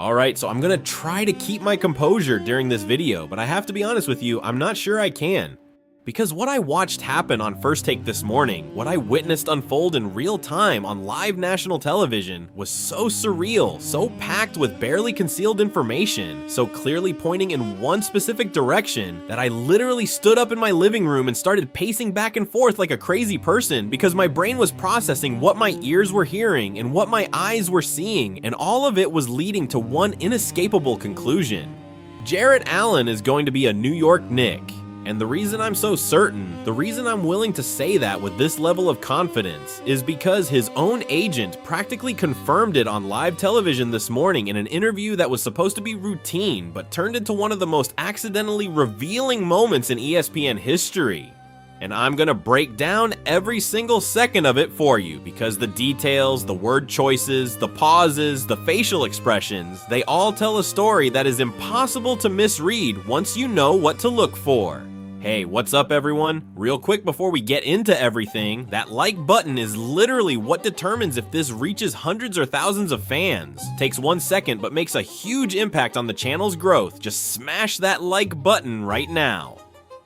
Alright, so I'm gonna try to keep my composure during this video, but I have to be honest with you, I'm not sure I can. Because what I watched happen on First Take this morning, what I witnessed unfold in real time on live national television, was so surreal, so packed with barely concealed information, so clearly pointing in one specific direction, that I literally stood up in my living room and started pacing back and forth like a crazy person because my brain was processing what my ears were hearing and what my eyes were seeing, and all of it was leading to one inescapable conclusion. Jarrett Allen is going to be a New York Knick. And the reason I'm so certain, the reason I'm willing to say that with this level of confidence, is because his own agent practically confirmed it on live television this morning in an interview that was supposed to be routine, but turned into one of the most accidentally revealing moments in ESPN history. And I'm gonna break down every single second of it for you, because the details, the word choices, the pauses, the facial expressions, they all tell a story that is impossible to misread once you know what to look for. Hey, what's up everyone? Real quick before we get into everything, that like button is literally what determines if this reaches hundreds or thousands of fans. Takes 1 second but makes a huge impact on the channel's growth. Just smash that like button right now.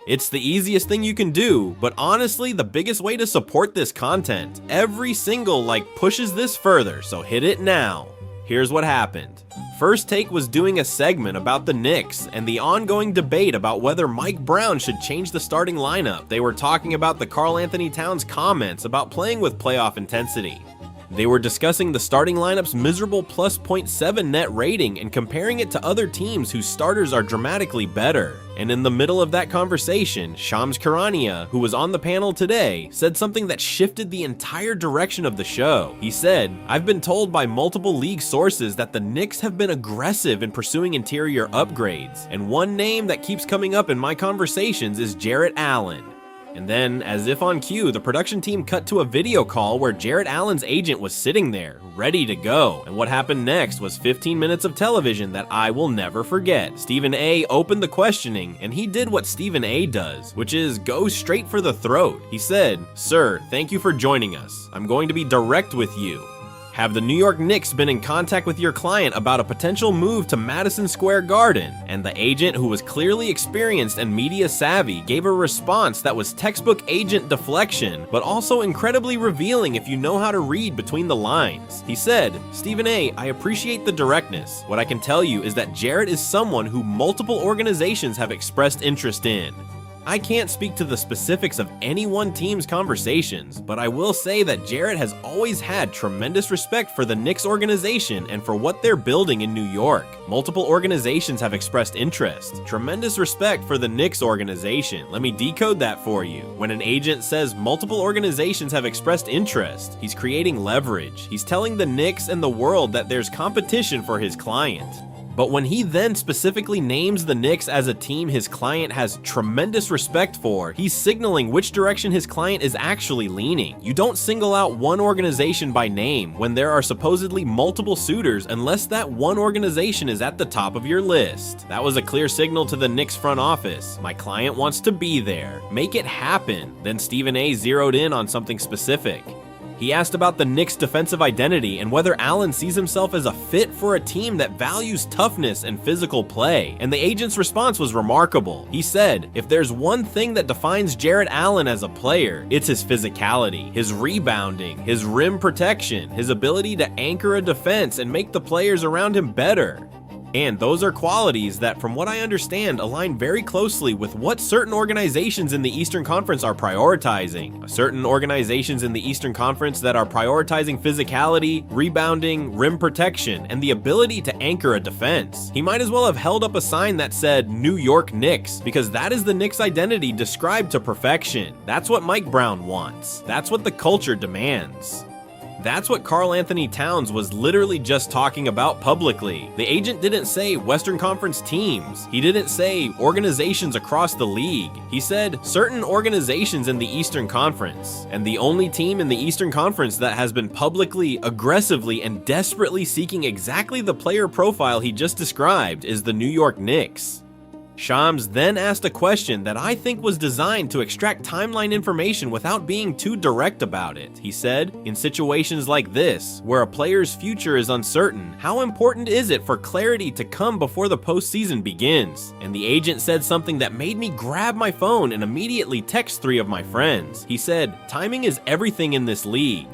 It's the easiest thing you can do, but honestly the biggest way to support this content. Every single like pushes this further, so hit it now. Here's what happened. First Take was doing a segment about the Knicks and the ongoing debate about whether Mike Brown should change the starting lineup. They were talking about the Karl-Anthony Towns comments about playing with playoff intensity. They were discussing the starting lineup's miserable plus 0.7 net rating and comparing it to other teams whose starters are dramatically better. And in the middle of that conversation, Shams Charania, who was on the panel today, said something that shifted the entire direction of the show. He said, "I've been told by multiple league sources that the Knicks have been aggressive in pursuing interior upgrades, and one name that keeps coming up in my conversations is Jarrett Allen." And then, as if on cue, the production team cut to a video call where Jarrett Allen's agent was sitting there, ready to go. And what happened next was 15 minutes of television that I will never forget. Stephen A. opened the questioning, and he did what Stephen A. does, which is go straight for the throat. He said, "Sir, thank you for joining us. I'm going to be direct with you. Have the New York Knicks been in contact with your client about a potential move to Madison Square Garden?" And the agent, who was clearly experienced and media savvy, gave a response that was textbook agent deflection, but also incredibly revealing if you know how to read between the lines. He said, "Stephen A., I appreciate the directness. What I can tell you is that Jarrett is someone who multiple organizations have expressed interest in. I can't speak to the specifics of any one team's conversations, but I will say that Jarrett has always had tremendous respect for the Knicks organization and for what they're building in New York. Multiple organizations have expressed interest. Tremendous respect for the Knicks organization." Let me decode that for you. When an agent says multiple organizations have expressed interest, he's creating leverage. He's telling the Knicks and the world that there's competition for his client. But when he then specifically names the Knicks as a team his client has tremendous respect for, he's signaling which direction his client is actually leaning. You don't single out one organization by name when there are supposedly multiple suitors unless that one organization is at the top of your list. That was a clear signal to the Knicks front office. My client wants to be there. Make it happen. Then Stephen A. zeroed in on something specific. He asked about the Knicks' defensive identity and whether Allen sees himself as a fit for a team that values toughness and physical play, and the agent's response was remarkable. He said, "If there's one thing that defines Jarrett Allen as a player, it's his physicality, his rebounding, his rim protection, his ability to anchor a defense and make the players around him better." And those are qualities that, from what I understand, align very closely with what certain organizations in the Eastern Conference are prioritizing. Certain organizations in the Eastern Conference that are prioritizing physicality, rebounding, rim protection, and the ability to anchor a defense. He might as well have held up a sign that said New York Knicks, because that is the Knicks' identity described to perfection. That's what Mike Brown wants. That's what the culture demands. That's what Karl-Anthony Towns was literally just talking about publicly. The agent didn't say Western Conference teams. He didn't say organizations across the league. He said certain organizations in the Eastern Conference. And the only team in the Eastern Conference that has been publicly, aggressively, and desperately seeking exactly the player profile he just described is the New York Knicks. Shams then asked a question that I think was designed to extract timeline information without being too direct about it. He said, "In situations like this, where a player's future is uncertain, how important is it for clarity to come before the postseason begins?" And the agent said something that made me grab my phone and immediately text 3 of my friends. He said, "Timing is everything in this league."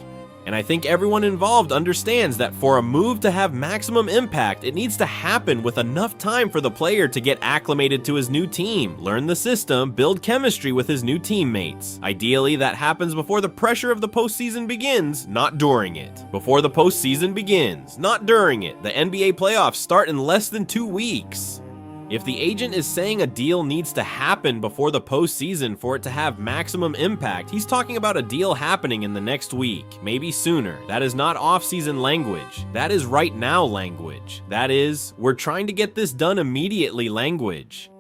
And I think everyone involved understands that for a move to have maximum impact, it needs to happen with enough time for the player to get acclimated to his new team, learn the system, build chemistry with his new teammates. Ideally, that happens before the pressure of the postseason begins, not during it. Before the postseason begins, not during it. The NBA playoffs start in less than 2 weeks. If the agent is saying a deal needs to happen before the postseason for it to have maximum impact, he's talking about a deal happening in the next week, maybe sooner. That is not off-season language. That is right now language. That is, we're trying to get this done immediately language.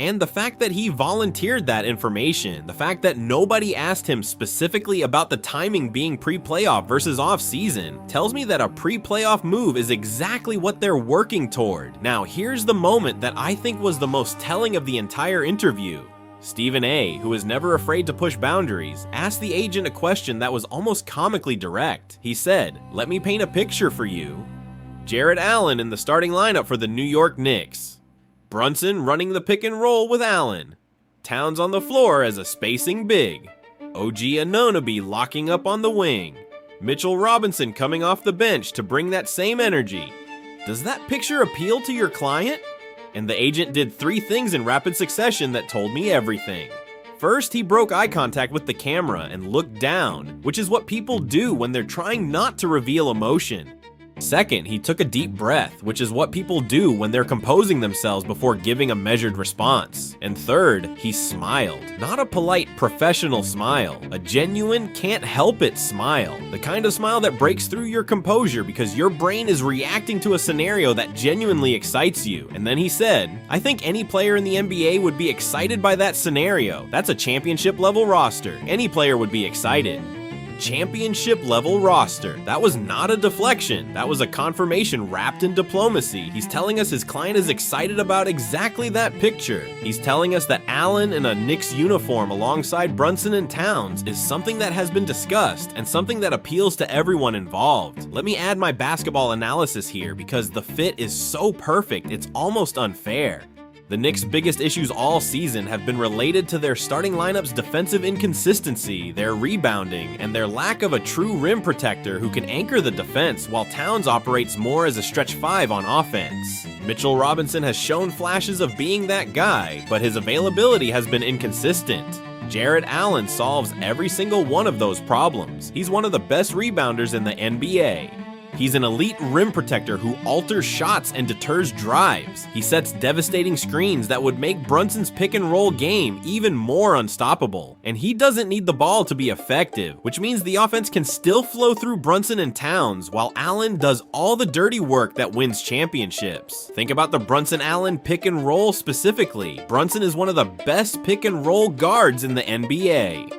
And the fact that he volunteered that information, the fact that nobody asked him specifically about the timing being pre-playoff versus off-season, tells me that a pre-playoff move is exactly what they're working toward. Now, here's the moment that I think was the most telling of the entire interview. Stephen A., who is never afraid to push boundaries, asked the agent a question that was almost comically direct. He said, "Let me paint a picture for you. Jarrett Allen in the starting lineup for the New York Knicks. Brunson running the pick and roll with Allen. Towns on the floor as a spacing big. OG Anunoby locking up on the wing. Mitchell Robinson coming off the bench to bring that same energy. Does that picture appeal to your client?" And the agent did 3 things in rapid succession that told me everything. First, he broke eye contact with the camera and looked down, which is what people do when they're trying not to reveal emotion. Second, he took a deep breath, which is what people do when they're composing themselves before giving a measured response. And third, he smiled. Not a polite, professional smile. A genuine, can't-help-it smile. The kind of smile that breaks through your composure because your brain is reacting to a scenario that genuinely excites you. And then he said, "I think any player in the NBA would be excited by that scenario. That's a championship-level roster. Any player would be excited." Championship level roster. That was not a deflection. That was a confirmation wrapped in diplomacy. He's telling us his client is excited about exactly that picture. He's telling us that Allen in a Knicks uniform alongside Brunson and Towns is something that has been discussed and something that appeals to everyone involved. Let me add my basketball analysis here because the fit is so perfect, it's almost unfair. The Knicks' biggest issues all season have been related to their starting lineup's defensive inconsistency, their rebounding, and their lack of a true rim protector who can anchor the defense while Towns operates more as a stretch 5 on offense. Mitchell Robinson has shown flashes of being that guy, but his availability has been inconsistent. Jarrett Allen solves every single one of those problems. He's one of the best rebounders in the NBA. He's an elite rim protector who alters shots and deters drives. He sets devastating screens that would make Brunson's pick and roll game even more unstoppable. And he doesn't need the ball to be effective, which means the offense can still flow through Brunson and Towns while Allen does all the dirty work that wins championships. Think about the Brunson-Allen pick and roll specifically. Brunson is one of the best pick and roll guards in the NBA.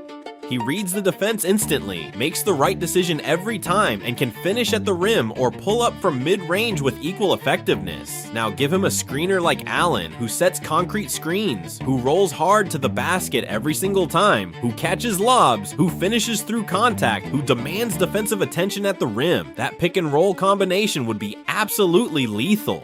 He reads the defense instantly, makes the right decision every time, and can finish at the rim or pull up from mid-range with equal effectiveness. Now give him a screener like Allen, who sets concrete screens, who rolls hard to the basket every single time, who catches lobs, who finishes through contact, who demands defensive attention at the rim. That pick and roll combination would be absolutely lethal.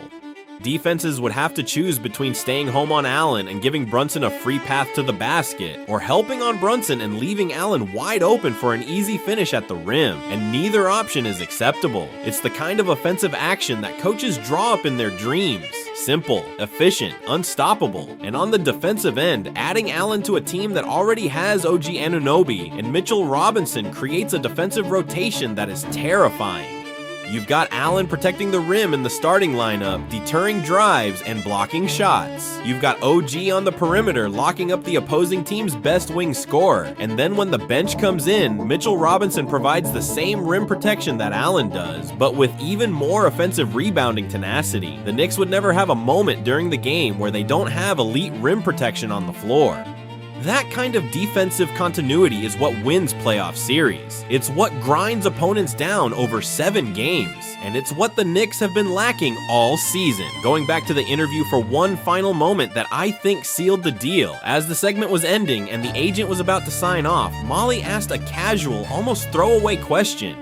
Defenses would have to choose between staying home on Allen and giving Brunson a free path to the basket, or helping on Brunson and leaving Allen wide open for an easy finish at the rim, and neither option is acceptable. It's the kind of offensive action that coaches draw up in their dreams. Simple, efficient, unstoppable. And on the defensive end, adding Allen to a team that already has OG Anunoby and Mitchell Robinson creates a defensive rotation that is terrifying. You've got Allen protecting the rim in the starting lineup, deterring drives and blocking shots. You've got OG on the perimeter locking up the opposing team's best wing scorer. And then when the bench comes in, Mitchell Robinson provides the same rim protection that Allen does, but with even more offensive rebounding tenacity. The Knicks would never have a moment during the game where they don't have elite rim protection on the floor. That kind of defensive continuity is what wins playoff series. It's what grinds opponents down over 7 games. And it's what the Knicks have been lacking all season. Going back to the interview for one final moment that I think sealed the deal. As the segment was ending and the agent was about to sign off, Molly asked a casual, almost throwaway question.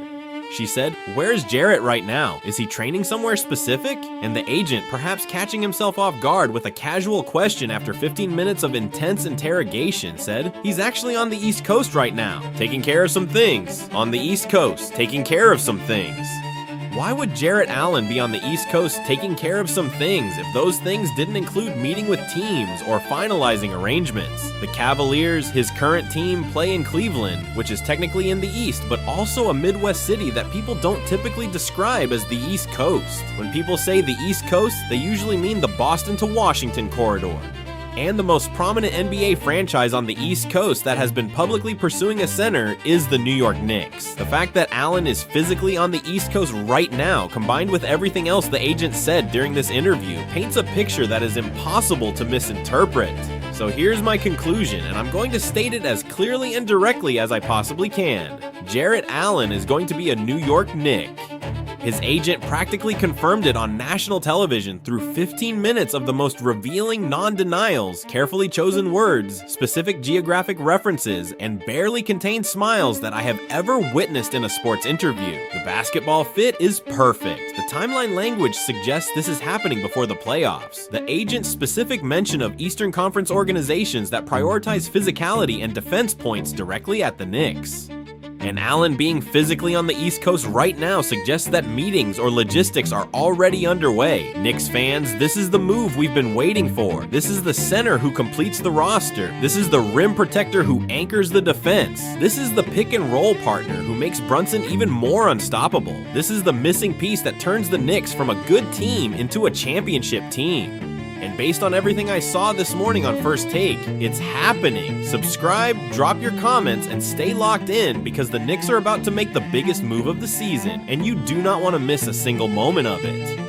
She said, "Where's Jarrett right now? Is he training somewhere specific?" And the agent, perhaps catching himself off guard with a casual question after 15 minutes of intense interrogation, said, "He's actually on the East Coast right now, taking care of some things. On the East Coast, taking care of some things." Why would Jarrett Allen be on the East Coast taking care of some things if those things didn't include meeting with teams or finalizing arrangements? The Cavaliers, his current team, play in Cleveland, which is technically in the East, but also a Midwest city that people don't typically describe as the East Coast. When people say the East Coast, they usually mean the Boston to Washington corridor. And the most prominent NBA franchise on the East Coast that has been publicly pursuing a center is the New York Knicks. The fact that Allen is physically on the East Coast right now, combined with everything else the agent said during this interview, paints a picture that is impossible to misinterpret. So here's my conclusion, and I'm going to state it as clearly and directly as I possibly can. Jarrett Allen is going to be a New York Knick. His agent practically confirmed it on national television through 15 minutes of the most revealing non-denials, carefully chosen words, specific geographic references, and barely contained smiles that I have ever witnessed in a sports interview. The basketball fit is perfect. The timeline language suggests this is happening before the playoffs. The agent's specific mention of Eastern Conference organizations that prioritize physicality and defense points directly at the Knicks. And Allen being physically on the East Coast right now suggests that meetings or logistics are already underway. Knicks fans, this is the move we've been waiting for. This is the center who completes the roster. This is the rim protector who anchors the defense. This is the pick and roll partner who makes Brunson even more unstoppable. This is the missing piece that turns the Knicks from a good team into a championship team. And based on everything I saw this morning on First Take, it's happening. Subscribe, drop your comments, and stay locked in because the Knicks are about to make the biggest move of the season, and you do not want to miss a single moment of it.